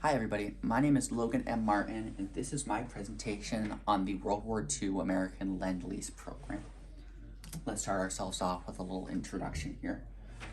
Hi everybody, my name is Logan M. Martin, and this is my presentation on the World War II American Lend-Lease program. Let's start ourselves off with a little introduction here.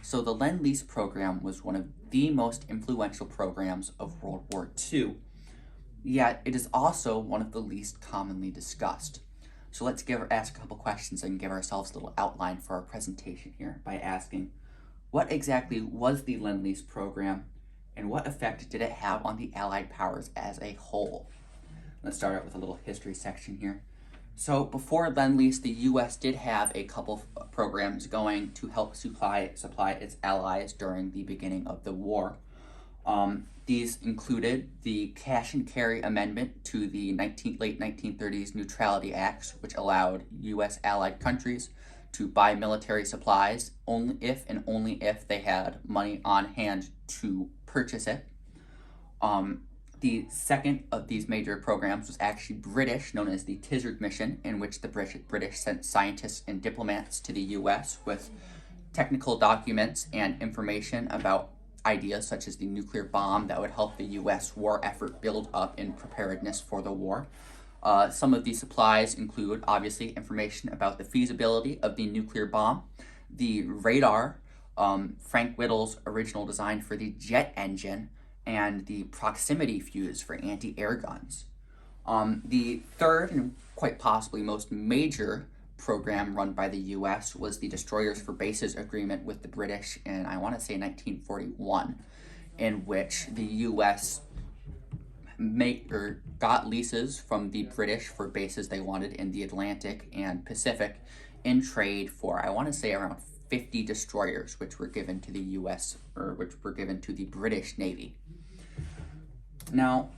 So the Lend-Lease program was one of the most influential programs of World War II, yet it is also one of the least commonly discussed. So let's ask a couple questions and give ourselves a little outline for our presentation here by asking, what exactly was the Lend-Lease program, and what effect did it have on the Allied powers as a whole? Let's start out with a little history section here. So before Lend-Lease, the U.S. did have a couple of programs going to help supply its allies during the beginning of the war. These included the Cash and Carry Amendment to the late 1930s Neutrality Acts, which allowed U.S. allied countries to buy military supplies only if they had money on hand to purchase it. The second of these major programs was actually British, known as the Tizard Mission, in which the British sent scientists and diplomats to the U.S. with technical documents and information about ideas such as the nuclear bomb that would help the U.S. war effort build up in preparedness for the war. Some of these supplies include, obviously, information about the feasibility of the nuclear bomb, the radar, Frank Whittle's original design for the jet engine, and the proximity fuse for anti-air guns. The third and quite possibly most major program run by the U.S. was the Destroyers for Bases Agreement with the British in, I want to say, 1941, in which the U.S. got leases from the British for bases they wanted in the Atlantic and Pacific in trade for, I want to say, around 50 destroyers, which were given to the U.S., or which were given to the British Navy. Now,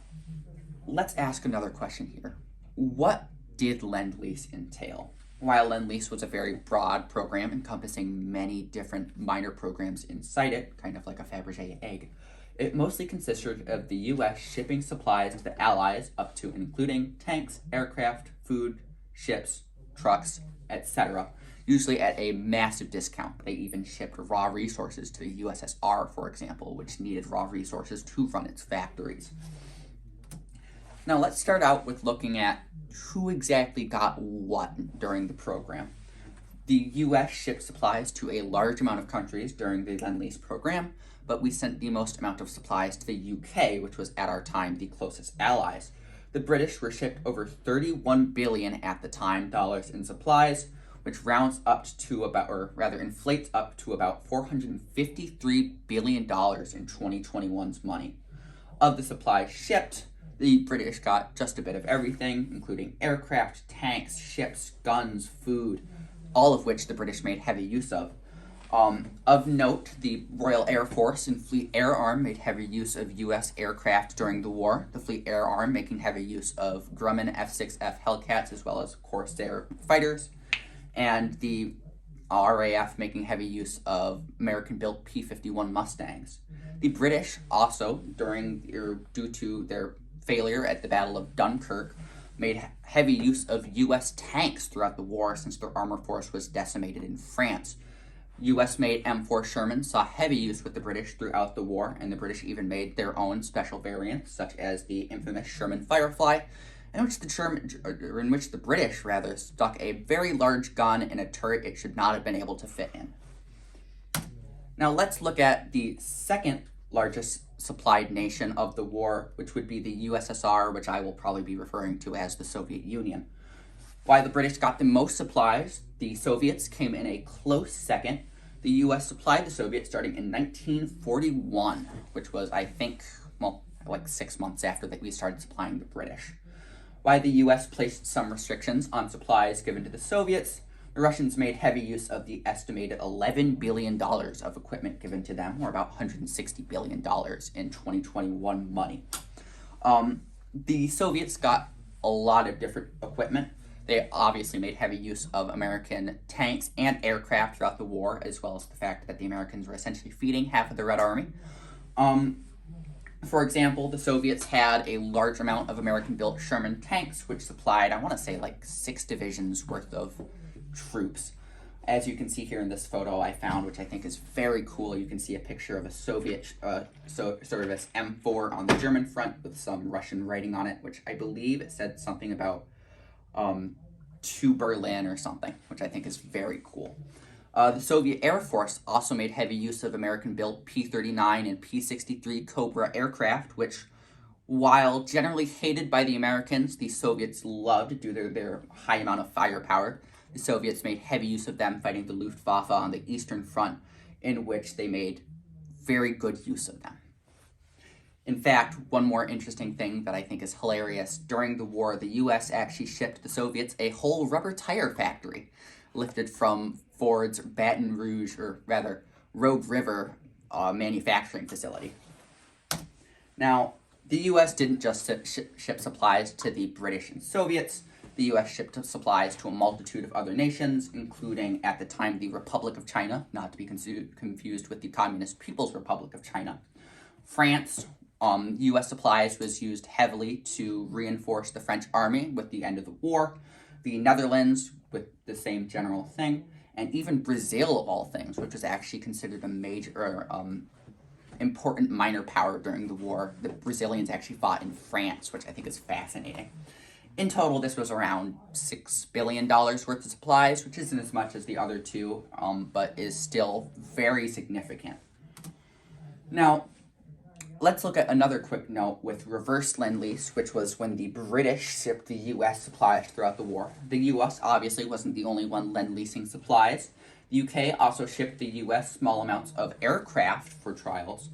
let's ask another question here. What did Lend-Lease entail? While Lend-Lease was a very broad program encompassing many different minor programs inside it, kind of like a Fabergé egg, it mostly consisted of the U.S. shipping supplies to the Allies up to and including tanks, aircraft, food, ships, trucks, etc., usually at a massive discount. They even shipped raw resources to the USSR, for example, which needed raw resources to run its factories. Now let's start out with looking at who exactly got what during the program. The U.S. shipped supplies to a large amount of countries during the Lend-Lease program, but we sent the most amount of supplies to the UK, which was at our time the closest allies. The British were shipped over $31 billion at the time dollars in supplies, which rounds up to about, or rather inflates up to about $453 billion in 2021's money. Of the supplies shipped, the British got just a bit of everything, including aircraft, tanks, ships, guns, food, all of which the British made heavy use of. Of note, the Royal Air Force and Fleet Air Arm made heavy use of U.S. aircraft during the war, the Fleet Air Arm making heavy use of Grumman F-6F Hellcats as well as Corsair fighters, and the RAF making heavy use of American-built P-51 Mustangs. The British also, due to their failure at the Battle of Dunkirk, made heavy use of U.S. tanks throughout the war since their armor force was decimated in France. U.S.-made M4 Sherman saw heavy use with the British throughout the war, and the British even made their own special variants, such as the infamous Sherman Firefly, in which the British stuck a very large gun in a turret it should not have been able to fit in. Now let's look at the second largest supplied nation of the war, which would be the USSR, which I will probably be referring to as the Soviet Union. While the British got the most supplies, the Soviets came in a close second. The U.S. supplied the Soviets starting in 1941, which was, I think, like 6 months after that we started supplying the British. While the U.S. placed some restrictions on supplies given to the Soviets, the Russians made heavy use of the estimated $11 billion of equipment given to them, or about $160 billion in 2021 money. The Soviets got a lot of different equipment. They obviously made heavy use of American tanks and aircraft throughout the war, as well as the fact that the Americans were essentially feeding half of the Red Army. For example, the Soviets had a large amount of American-built Sherman tanks, which supplied, I want to say, like 6 divisions worth of troops. As you can see here in this photo I found, which I think is very cool, you can see a picture of a Soviet service M4 on the German front with some Russian writing on it, which I believe it said something about to Berlin or something, which I think is very cool. The Soviet Air Force also made heavy use of American-built P-39 and P-63 Cobra aircraft, which, while generally hated by the Americans, the Soviets loved due to their high amount of firepower. The Soviets made heavy use of them fighting the Luftwaffe on the Eastern Front, in which they made very good use of them. In fact, one more interesting thing that I think is hilarious, during the war, the US actually shipped the Soviets a whole rubber tire factory, lifted from Ford's Baton Rouge, or rather, Rogue River manufacturing facility. Now, the US didn't just ship supplies to the British and Soviets. The US shipped supplies to a multitude of other nations, including, at the time, the Republic of China, not to be confused with the Communist People's Republic of China. France. US supplies was used heavily to reinforce the French army with the end of the war. The Netherlands, with the same general thing. And even Brazil, of all things, which was actually considered a major, important minor power during the war. The Brazilians actually fought in France, which I think is fascinating. In total, this was around $6 billion worth of supplies, which isn't as much as the other two, but is still very significant. Now, let's look at another quick note with reverse Lend-Lease, which was when the British shipped the U.S. supplies throughout the war. The U.S. obviously wasn't the only one Lend-Leasing supplies. The U.K. also shipped the U.S. small amounts of aircraft for trials,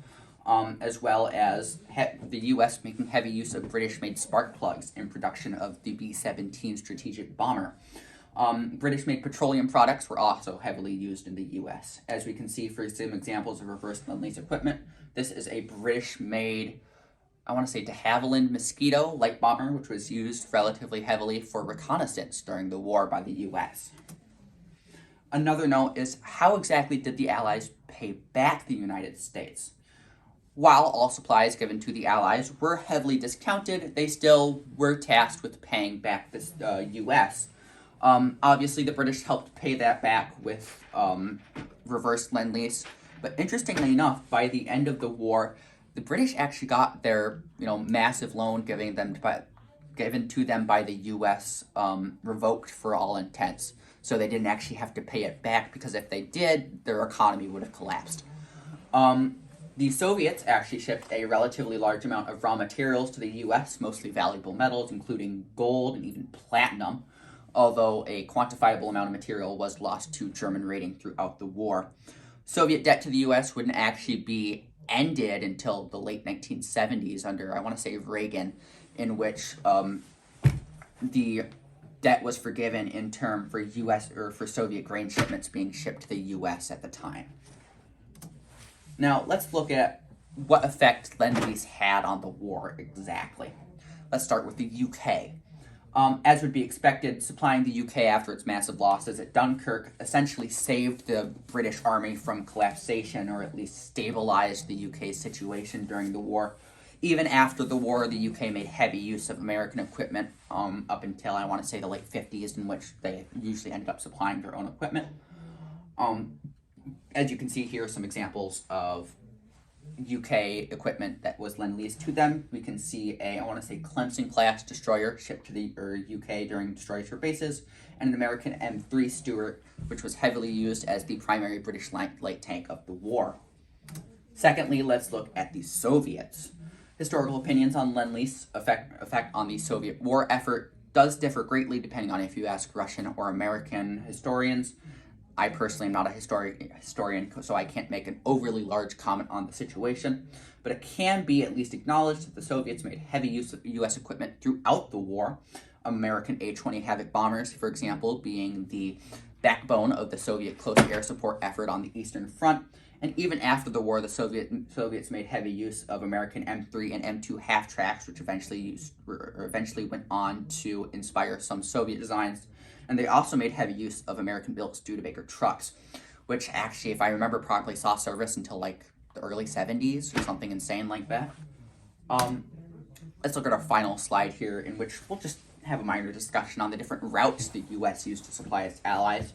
as well as the U.S. making heavy use of British-made spark plugs in production of the B-17 strategic bomber. British-made petroleum products were also heavily used in the U.S. As we can see for some examples of reverse Lend-Lease equipment, this is a British-made, I want to say de Havilland Mosquito light bomber, which was used relatively heavily for reconnaissance during the war by the U.S. Another note is, how exactly did the Allies pay back the United States? While all supplies given to the Allies were heavily discounted, they still were tasked with paying back the U.S. Obviously, the British helped pay that back with reverse Lend-Lease. But interestingly enough, by the end of the war, the British actually got their massive loan given to them by the U.S. Revoked for all intents. So they didn't actually have to pay it back, because if they did, their economy would have collapsed. The Soviets actually shipped a relatively large amount of raw materials to the U.S., mostly valuable metals, including gold and even platinum, although a quantifiable amount of material was lost to German raiding throughout the war. Soviet debt to the U.S. wouldn't actually be ended until the late 1970s under, I want to say, Reagan, in which the debt was forgiven in turn for U.S. or for Soviet grain shipments being shipped to the U.S. at the time. Now, let's look at what effect Lend-Lease had on the war exactly. Let's start with the UK. As would be expected, supplying the UK after its massive losses at Dunkirk essentially saved the British Army from collapsation, or at least stabilized the UK's situation during the war. Even after the war, the UK made heavy use of American equipment up until, I want to say, the late 50s, in which they usually ended up supplying their own equipment. As you can see here, some examples of UK equipment that was Lend-Lease to them. We can see a, I want to say, Clemson-class destroyer shipped to the UK during destroy shore bases, and an American M3 Stuart, which was heavily used as the primary British light tank of the war. Secondly, let's look at the Soviets. Historical opinions on Lend-Lease effect on the Soviet war effort does differ greatly depending on if you ask Russian or American historians. I personally am not a historian, so I can't make an overly large comment on the situation, but it can be at least acknowledged that the Soviets made heavy use of U.S. equipment throughout the war. American A-20 Havoc bombers, for example, being the backbone of the Soviet close air support effort on the Eastern Front. And even after the war, the Soviets made heavy use of American M3 and M2 half-tracks, which eventually went on to inspire some Soviet designs. And they also made heavy use of American-built Studebaker trucks, which actually, if I remember properly, saw service until like the early 70s or something insane like that. Let's look at our final slide here, in which we'll just have a minor discussion on the different routes the U.S. used to supply its allies.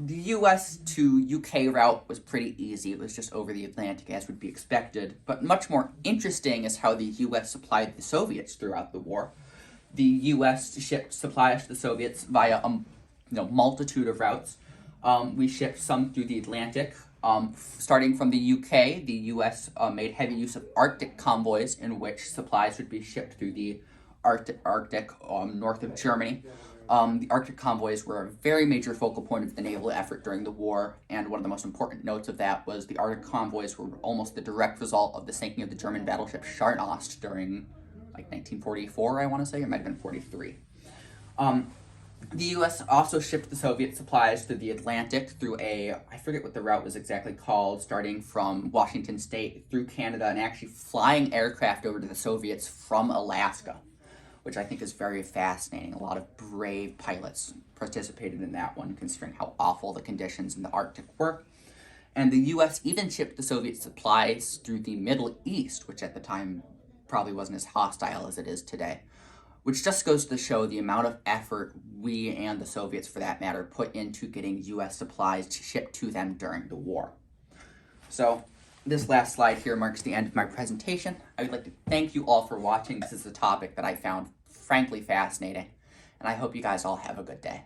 The US to UK route was pretty easy. It was just over the Atlantic, as would be expected. But much more interesting is how the US supplied the Soviets throughout the war. The US shipped supplies to the Soviets via a multitude of routes. We shipped some through the Atlantic. Starting from the UK, the US made heavy use of Arctic convoys in which supplies would be shipped through the Arctic north of Germany. The Arctic convoys were a very major focal point of the naval effort during the war, and one of the most important notes of that was the Arctic convoys were almost the direct result of the sinking of the German battleship Scharnost during, 1944, I want to say, or it might have been 43. The U.S. also shipped the Soviet supplies through the Atlantic through I forget what the route was exactly called, starting from Washington State through Canada and actually flying aircraft over to the Soviets from Alaska, which I think is very fascinating. A lot of brave pilots participated in that one, considering how awful the conditions in the Arctic were. And the U.S. even shipped the Soviet supplies through the Middle East, which at the time probably wasn't as hostile as it is today, which just goes to show the amount of effort we and the Soviets, for that matter, put into getting U.S. supplies shipped to them during the war. So this last slide here marks the end of my presentation. I would like to thank you all for watching. This is a topic that I found frankly fascinating, and I hope you guys all have a good day.